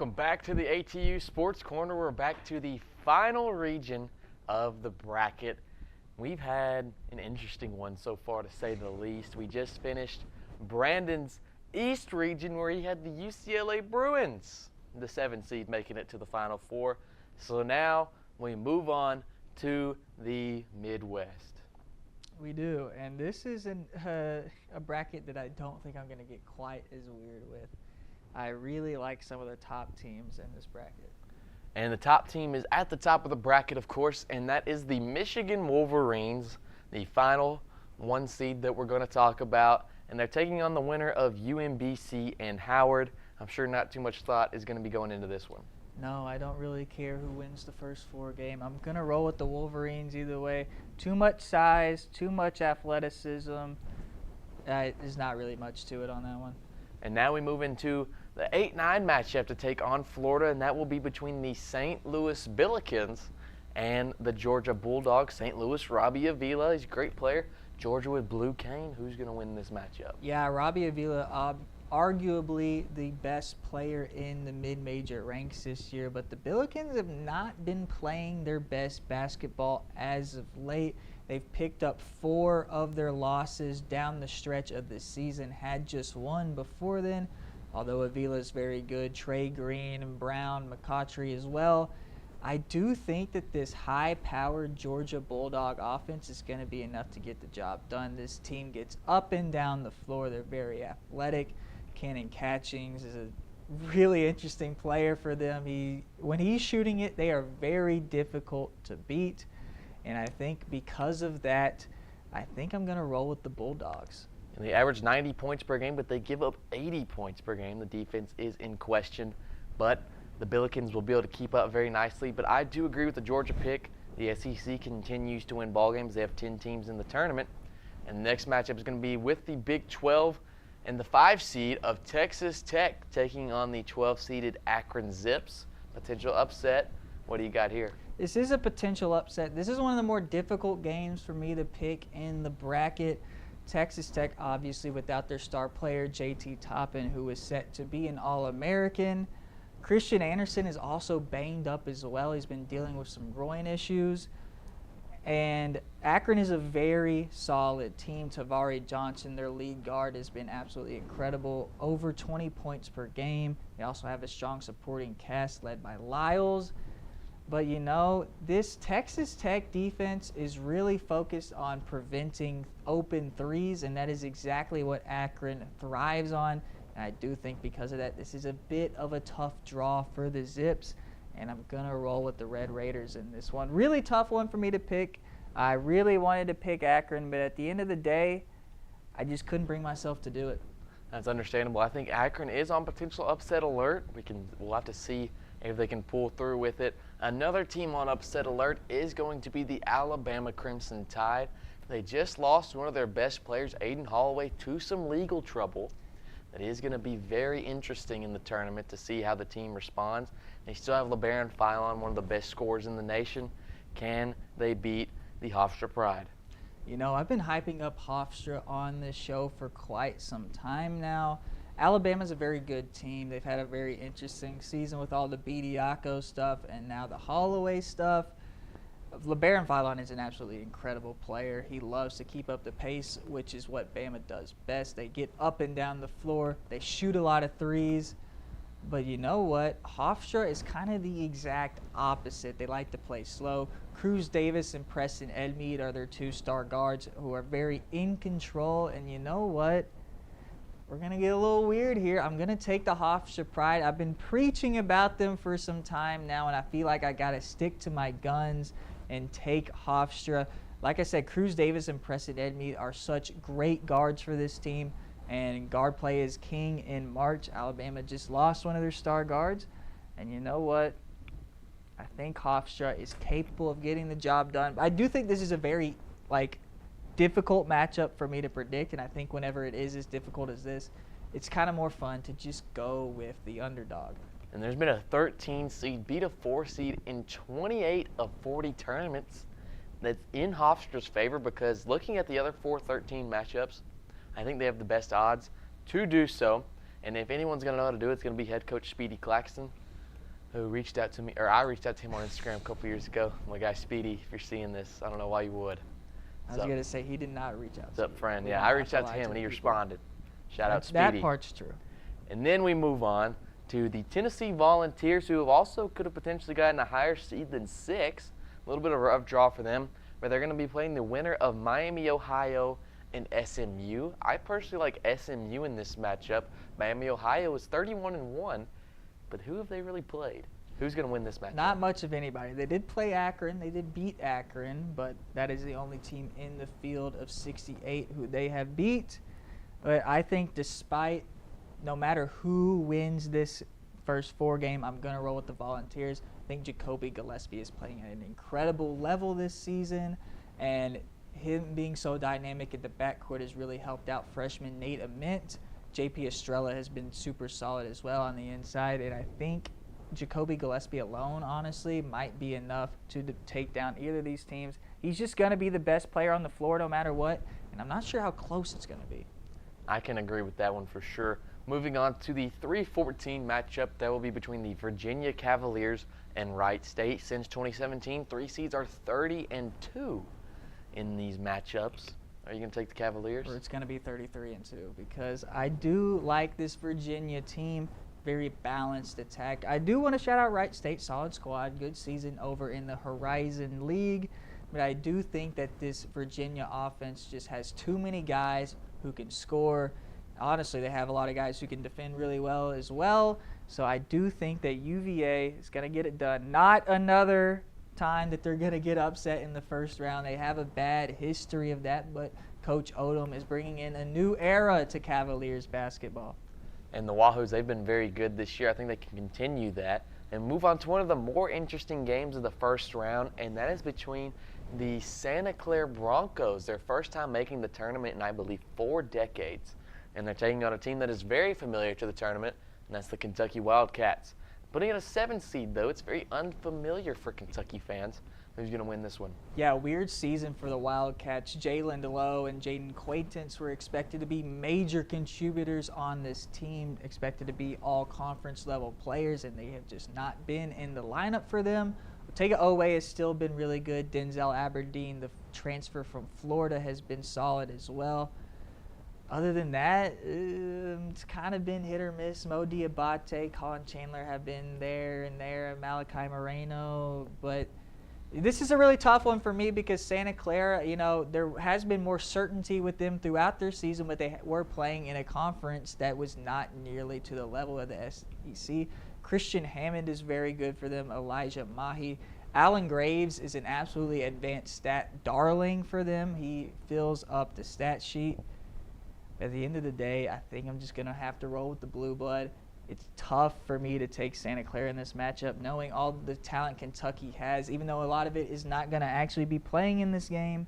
welcome back to the ATU Sports Corner. We're back to the final region of the bracket. We've had an interesting one so far, to say the least. We just finished Brandon's East region, where he had the UCLA Bruins, the 7 seed, making it to the Final Four. So now we move on to the Midwest. We do, and this is a bracket that I don't think I'm going to get quite as weird with. I really like some of the top teams in this bracket. And the top team is at the top of the bracket, of course, and that is the Michigan Wolverines, the final 1 seed that we're going to talk about. And they're taking on the winner of UMBC and Howard. I'm sure not too much thought is going to be going into this one. No, I don't really care who wins the first 4 games. I'm going to roll with the Wolverines either way. Too much size, too much athleticism. There's not really much to it on that one. And now we move into the 8-9 matchup to take on Florida, and that will be between the St. Louis Billikens and the Georgia Bulldogs. St. Louis, Robbie Avila, he's a great player. Georgia with Blue Cane. Who's going to win this matchup? Yeah, Robbie Avila, arguably the best player in the mid-major ranks this year, but the Billikens have not been playing their best basketball as of late. They've picked up 4 of their losses down the stretch of the season, had just 1 before then, although Avila is very good. Trey Green and Brown, McCautry as well. I do think that this high-powered Georgia Bulldog offense is going to be enough to get the job done. This team gets up and down the floor. They're very athletic. Cannon Catchings is a really interesting player for them. When he's shooting it, they are very difficult to beat. And I think because of that, I think I'm going to roll with the Bulldogs. And they average 90 points per game, but they give up 80 points per game. The defense is in question, but the Billikens will be able to keep up very nicely. But I do agree with the Georgia pick. The SEC continues to win ball games. They have 10 teams in the tournament. And the next matchup is going to be with the Big 12 and the 5 seed of Texas Tech taking on the 12-seeded Akron Zips. Potential upset. What do you got here? This is a potential upset. This is one of the more difficult games for me to pick in the bracket. Texas Tech, obviously, without their star player, JT Toppin, who is set to be an All-American. Christian Anderson is also banged up as well. He's been dealing with some groin issues. And Akron is a very solid team. Tavari Johnson, their lead guard, has been absolutely incredible. Over 20 points per game. They also have a strong supporting cast led by Lyles. But, you know, this Texas Tech defense is really focused on preventing open threes, and that is exactly what Akron thrives on. And I do think because of that, this is a bit of a tough draw for the Zips, and I'm going to roll with the Red Raiders in this one. Really tough one for me to pick. I really wanted to pick Akron, but at the end of the day, I just couldn't bring myself to do it. That's understandable. I think Akron is on potential upset alert. We'll have to see if they can pull through with it. Another team on upset alert is going to be the Alabama Crimson Tide. They just lost one of their best players, Aiden Holloway, to some legal trouble. That is going to be very interesting in the tournament to see how the team responds. They still have LeBaron Philon, one of the best scorers in the nation. Can they beat the Hofstra Pride? You know, I've been hyping up Hofstra on this show for quite some time now. Alabama's a very good team. They've had a very interesting season with all the Bediako stuff and now the Holloway stuff. LeBaron Philon is an absolutely incredible player. He loves to keep up the pace, which is what Bama does best. They get up and down the floor. They shoot a lot of threes. But you know what? Hofstra is kind of the exact opposite. They like to play slow. Cruz Davis and Preston Edmeade are their 2 star guards who are very in control. And you know what? We're going to get a little weird here. I'm going to take the Hofstra Pride. I've been preaching about them for some time now, and I feel like I got to stick to my guns and take Hofstra. Like I said, Cruz Davis and Preston Edmeade are such great guards for this team, and guard play is king in March. Alabama just lost one of their star guards, and you know what? I think Hofstra is capable of getting the job done. I do think this is a very, difficult matchup for me to predict, and I think whenever it is as difficult as this, it's kind of more fun to just go with the underdog. And there's been a 13 seed beat a 4 seed in 28 of 40 tournaments. That's in Hofstra's favor because looking at the other 4-13 matchups, I think they have the best odds to do so. And if anyone's going to know how to do it, it's going to be head coach Speedy Claxton. who reached out to me, or I reached out to him on Instagram a couple years ago. My guy Speedy, if you're seeing this, I don't know why you would. I was going to say he did not reach out What's to up, you. friend? We Yeah, don't I have reached to out to lie him and he people. responded. Shout out Speedy. That part's true. And then we move on to the Tennessee Volunteers, who could have potentially gotten a higher seed than 6. A little bit of a rough draw for them, but they're going to be playing the winner of Miami, Ohio, and SMU. I personally like SMU in this matchup. Miami, Ohio is 31-1, but who have they really played? Who's going to win this matchup? Not much of anybody. They did play Akron. They did beat Akron, but that is the only team in the field of 68 who they have beat. But I think no matter who wins this first 4 game, I'm going to roll with the Volunteers. I think Jacoby Gillespie is playing at an incredible level this season, and him being so dynamic at the backcourt has really helped out freshman Nate Ament. JP Estrella has been super solid as well on the inside, and I think Jacoby Gillespie alone, honestly, might be enough to take down either of these teams. He's just going to be the best player on the floor no matter what, and I'm not sure how close it's going to be. I can agree with that one for sure. Moving on to the 3-14 matchup that will be between the Virginia Cavaliers and Wright State. Since 2017, 3 seeds are 30-2 in these matchups. Are you going to take the Cavaliers? Or it's going to be 33-2 because I do like this Virginia team. Very balanced attack. I do want to shout out Wright State, solid squad, good season over in the Horizon League. But I do think that this Virginia offense just has too many guys who can score. Honestly, they have a lot of guys who can defend really well as well. So I do think that UVA is going to get it done. Not another time that they're going to get upset in the first round. They have a bad history of that, but Coach Odom is bringing in a new era to Cavaliers basketball. And the Wahoos, they've been very good this year. I think they can continue that and move on to one of the more interesting games of the first round, and that is between the Santa Clara Broncos, their first time making the tournament in, I believe, 4 decades. And they're taking on a team that is very familiar to the tournament, and that's the Kentucky Wildcats. Putting in a 7 seed, though, it's very unfamiliar for Kentucky fans. Who's going to win this one? Yeah, weird season for the Wildcats. Jalen DeLoe and Jaden Quaintance were expected to be major contributors on this team, expected to be all-conference level players, and they have just not been in the lineup for them. Ortega Owe has still been really good. Denzel Aberdeen, the transfer from Florida, has been solid as well. Other than that, it's kind of been hit or miss. Mo Diabate, Colin Chandler have been there and there, Malachi Moreno, but this is a really tough one for me because Santa Clara, there has been more certainty with them throughout their season, but they were playing in a conference that was not nearly to the level of the SEC. Christian Hammond is very good for them. Elijah Mahi. Alan Graves is an absolutely advanced stat darling for them. He fills up the stat sheet. At the end of the day, I think I'm just going to have to roll with the blue blood. It's tough for me to take Santa Clara in this matchup, knowing all the talent Kentucky has. Even though a lot of it is not going to actually be playing in this game,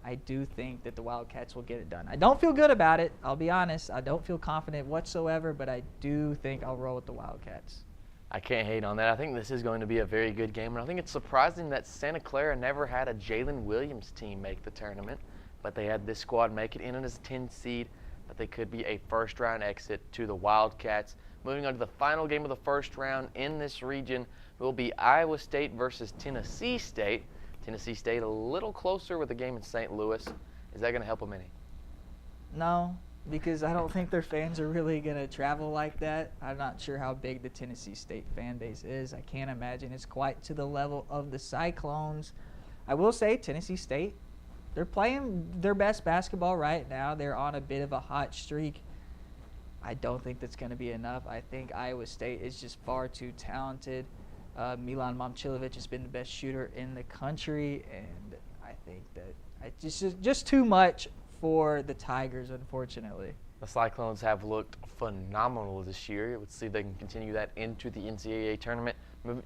I do think that the Wildcats will get it done. I don't feel good about it, I'll be honest. I don't feel confident whatsoever, but I do think I'll roll with the Wildcats. I can't hate on that. I think this is going to be a very good game, and I think it's surprising that Santa Clara never had a Jalen Williams team make the tournament, but they had this squad make it in as a 10 seed, but they could be a first-round exit to the Wildcats. Moving on to the final game of the first round in this region will be Iowa State versus Tennessee State. Tennessee State a little closer with a game in St. Louis. Is that going to help them any? No, because I don't think their fans are really going to travel like that. I'm not sure how big the Tennessee State fan base is. I can't imagine it's quite to the level of the Cyclones. I will say Tennessee State, they're playing their best basketball right now. They're on a bit of a hot streak. I don't think that's going to be enough. I think Iowa State is just far too talented. Milan Momcilovic has been the best shooter in the country, and I think that it's just too much for the Tigers, unfortunately. The Cyclones have looked phenomenal this year. Let's see if they can continue that into the NCAA tournament.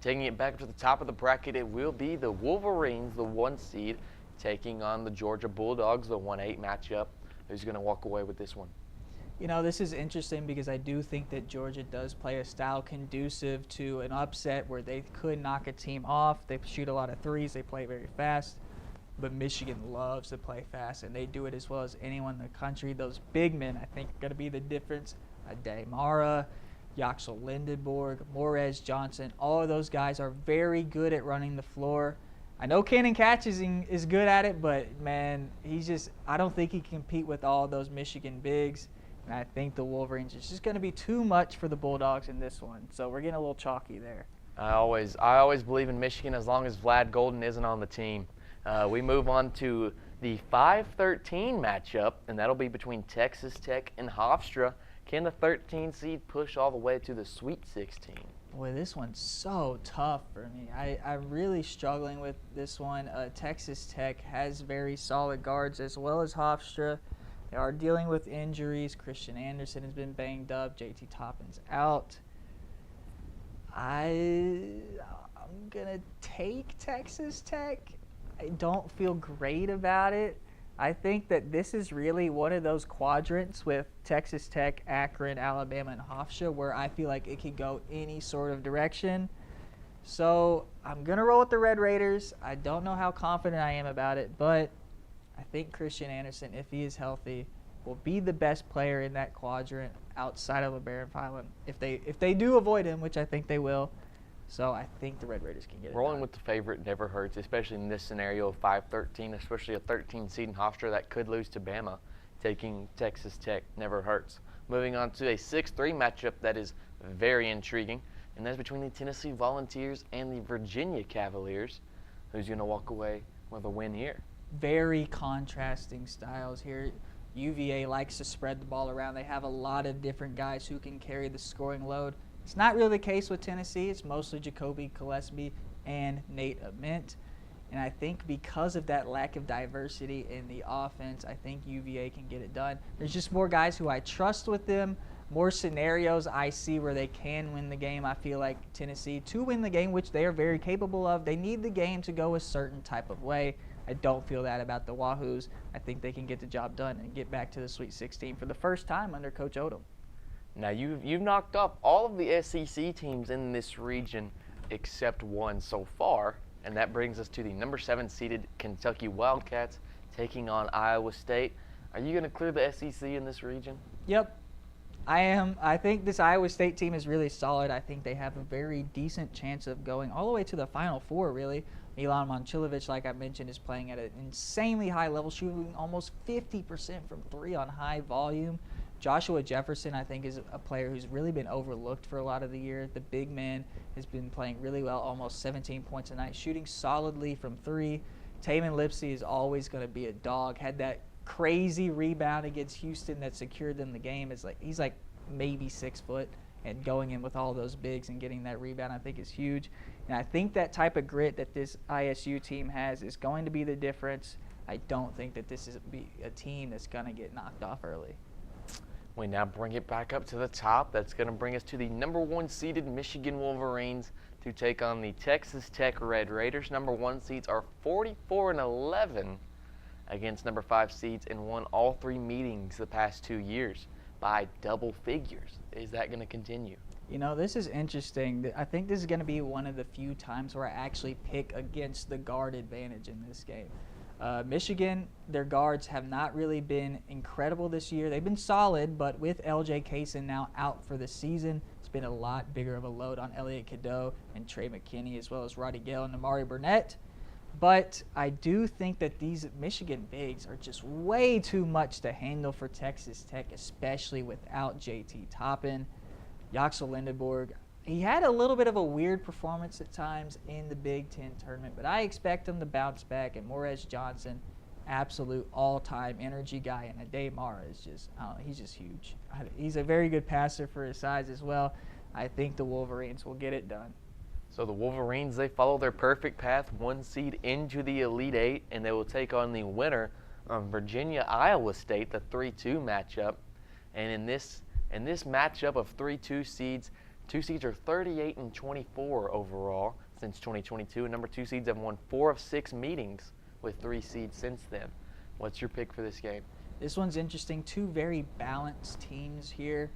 Taking it back to the top of the bracket, it will be the Wolverines, the 1 seed, taking on the Georgia Bulldogs, the 1-8 matchup. Who's going to walk away with this one? This is interesting because I do think that Georgia does play a style conducive to an upset where they could knock a team off. They shoot a lot of threes. They play very fast. But Michigan loves to play fast, and they do it as well as anyone in the country. Those big men, I think, are going to be the difference. Ademara, Yaxel Lindenborg, Morez Johnson. All of those guys are very good at running the floor. I know Cannon Catch is good at it, but, man, I don't think he can compete with all those Michigan bigs. And I think the Wolverines is just going to be too much for the Bulldogs in this one. So we're getting a little chalky there. I always believe in Michigan as long as Vlad Golden isn't on the team. We move on to the 5-13 matchup, and that'll be between Texas Tech and Hofstra. Can the 13 seed push all the way to the Sweet 16? Boy, this one's so tough for me. I'm really struggling with this one. Texas Tech has very solid guards as well as Hofstra. They are dealing with injuries. Christian Anderson has been banged up. JT Toppin's out. I'm going to take Texas Tech. I don't feel great about it. I think that this is really one of those quadrants with Texas Tech, Akron, Alabama, and Hofstra where I feel like it could go any sort of direction. So I'm going to roll with the Red Raiders. I don't know how confident I am about it, but I think Christian Anderson, if he is healthy, will be the best player in that quadrant outside of LeBaron Philon. If they do avoid him, which I think they will. So I think the Red Raiders can get it Rolling done. with the favorite never hurts, especially in this scenario of 5-13, especially a 13 seed in Hofstra that could lose to Bama. Taking Texas Tech never hurts. Moving on to a 6-3 matchup that is very intriguing, and that's between the Tennessee Volunteers and the Virginia Cavaliers. Who's going to walk away with a win here? Very contrasting styles here. UVA likes to spread the ball around. They have a lot of different guys who can carry the scoring load. It's not really the case with Tennessee. It's mostly Jacoby Gillespie and Nate Ament. And I think because of that lack of diversity in the offense, I think UVA can get it done. There's just more guys who I trust with them, more scenarios I see where they can win the game. I feel like Tennessee, to win the game, which they are very capable of, they need the game to go a certain type of way. I don't feel that about the Wahoos. I think they can get the job done and get back to the Sweet 16 for the first time under Coach Odom. Now, you've knocked off all of the SEC teams in this region except one so far, and that brings us to the number 7 seeded Kentucky Wildcats taking on Iowa State. Are you going to clear the SEC in this region? Yep, I am. I think this Iowa State team is really solid. I think they have a very decent chance of going all the way to the Final Four, really. Milan Momcilovic, like I mentioned, is playing at an insanely high level, shooting almost 50% from 3 on high volume. Joshua Jefferson, I think, is a player who's really been overlooked for a lot of the year. The big man has been playing really well, almost 17 points a night, shooting solidly from 3. Tamin Lipsey is always going to be a dog. Had that crazy rebound against Houston that secured them the game. He's like maybe 6 foot, and going in with all those bigs and getting that rebound I think is huge. And I think that type of grit that this ISU team has is going to be the difference. I don't think that this is a team that's going to get knocked off early. We now bring it back up to the top. That's going to bring us to the number 1 seeded Michigan Wolverines to take on the Texas Tech Red Raiders. Number 1 seeds are 44-11 against number 5 seeds and won all 3 meetings the past 2 years by double figures. Is that going to continue? You know, this is interesting. I think this is going to be one of the few times where I actually pick against the guard advantage in this game. Michigan, their guards have not really been incredible this year. They've been solid, but with LJ Kaysen now out for the season, it's been a lot bigger of a load on Elliot Cadeau and Trey McKinney, as well as Roddy Gale and Amari Burnett. But I do think that these Michigan bigs are just way too much to handle for Texas Tech, especially without JT Toppin. Yaxel Lindenborg, he had a little bit of a weird performance at times in the Big Ten tournament, but I expect him to bounce back. And Morez Johnson, absolute all-time energy guy, and Ade Mara is just, he's just huge. He's a very good passer for his size as well. I think the Wolverines will get it done. So the Wolverines, they follow their perfect path, 1 seed into the Elite 8, and they will take on the winner of Virginia-Iowa State, the 3-2 matchup. And in this matchup of 3-2 seeds, 2 seeds are 38-24 overall since 2022, and number 2 seeds have won 4 of 6 meetings with 3 seeds since then. What's your pick for this game? This one's interesting. 2 very balanced teams here,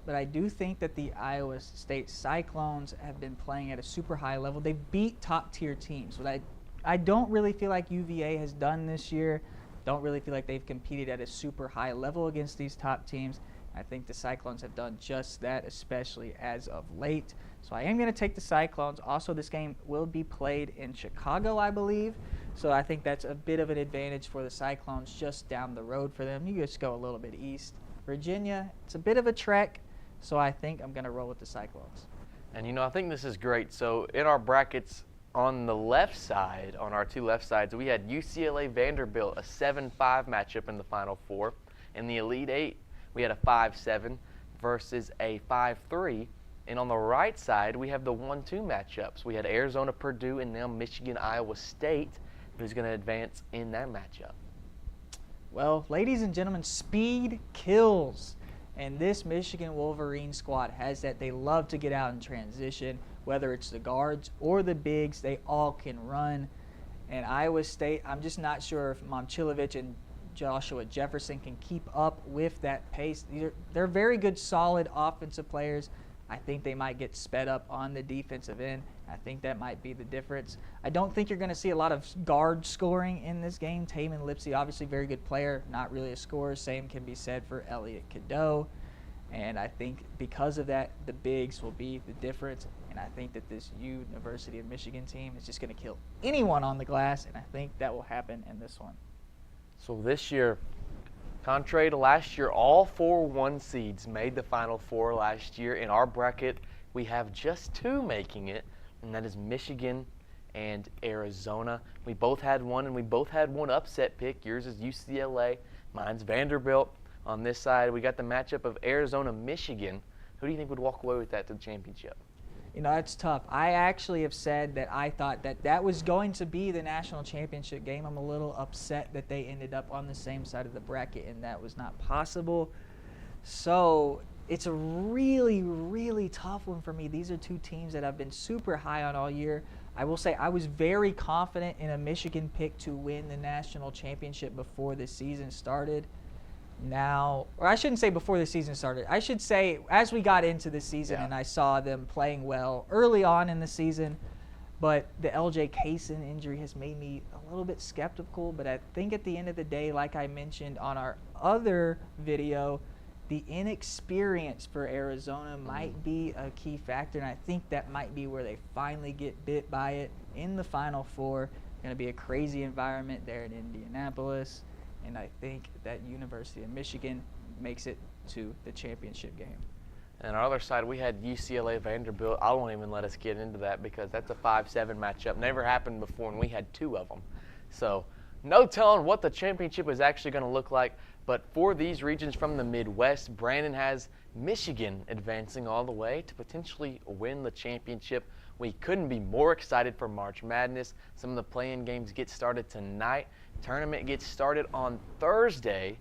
but I do think that the Iowa State Cyclones have been playing at a super high level. They beat top-tier teams, but I don't really feel like UVA has done this year. Don't really feel like they've competed at a super high level against these top teams. I think the Cyclones have done just that, especially as of late. So I am going to take the Cyclones. Also, this game will be played in Chicago, I believe. So I think that's a bit of an advantage for the Cyclones just down the road for them. You just go a little bit east. Virginia, it's a bit of a trek, so I think I'm going to roll with the Cyclones. And, I think this is great. So in our brackets on the left side, on our two left sides, we had UCLA Vanderbilt, a 7-5 matchup in the Final Four. In the Elite Eight, we had a 5-7 versus a 5-3. And on the right side, we have the 1-2 matchups. We had Arizona, Purdue, and now Michigan, Iowa State, who's going to advance in that matchup. Well, ladies and gentlemen, speed kills. And this Michigan Wolverine squad has that. They love to get out in transition, whether it's the guards or the bigs. They all can run. And Iowa State, I'm just not sure if Momcilovic and Joshua Jefferson can keep up with that pace. They're very good, solid offensive players. I think they might get sped up on the defensive end. I think that might be the difference. I don't think you're going to see a lot of guard scoring in this game. Taman Lipsey, obviously very good player, not really a scorer. Same can be said for Elliot Cadeau. And I think because of that, the bigs will be the difference. And I think that this University of Michigan team is just going to kill anyone on the glass, and I think that will happen in this one. So this year, contrary to last year, all 4 1 seeds made the Final Four last year. In our bracket, we have just 2 making it, and that is Michigan and Arizona. We both had one, and we both had one upset pick. Yours is UCLA. Mine's Vanderbilt. On this side, we got the matchup of Arizona-Michigan. Who do you think would walk away with that to the championship? It's tough. I actually have said that I thought that was going to be the national championship game. I'm a little upset that they ended up on the same side of the bracket, and that was not possible. So it's a really, really tough one for me. These are 2 teams that I've been super high on all year. I will say I was very confident in a Michigan pick to win the national championship before the season started. Now, or I shouldn't say before the season started. I should say as we got into the season and I saw them playing well early on in the season, but the LJ Kaysen injury has made me a little bit skeptical. But I think at the end of the day, like I mentioned on our other video, the inexperience for Arizona might be a key factor, and I think that might be where they finally get bit by it in the Final Four. Going to be a crazy environment there in Indianapolis. And I think that University of Michigan makes it to the championship game. And on our other side, we had UCLA Vanderbilt. I won't even let us get into that because that's a 5-7 matchup. Never happened before, and we had 2 of them. So no telling what the championship is actually going to look like. But for these regions from the Midwest, Brandon has Michigan advancing all the way to potentially win the championship. We couldn't be more excited for March Madness. Some of the play-in games get started tonight. Tournament gets started on Thursday,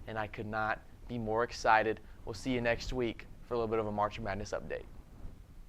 and I could not be more excited. We'll see you next week for a little bit of a March Madness update.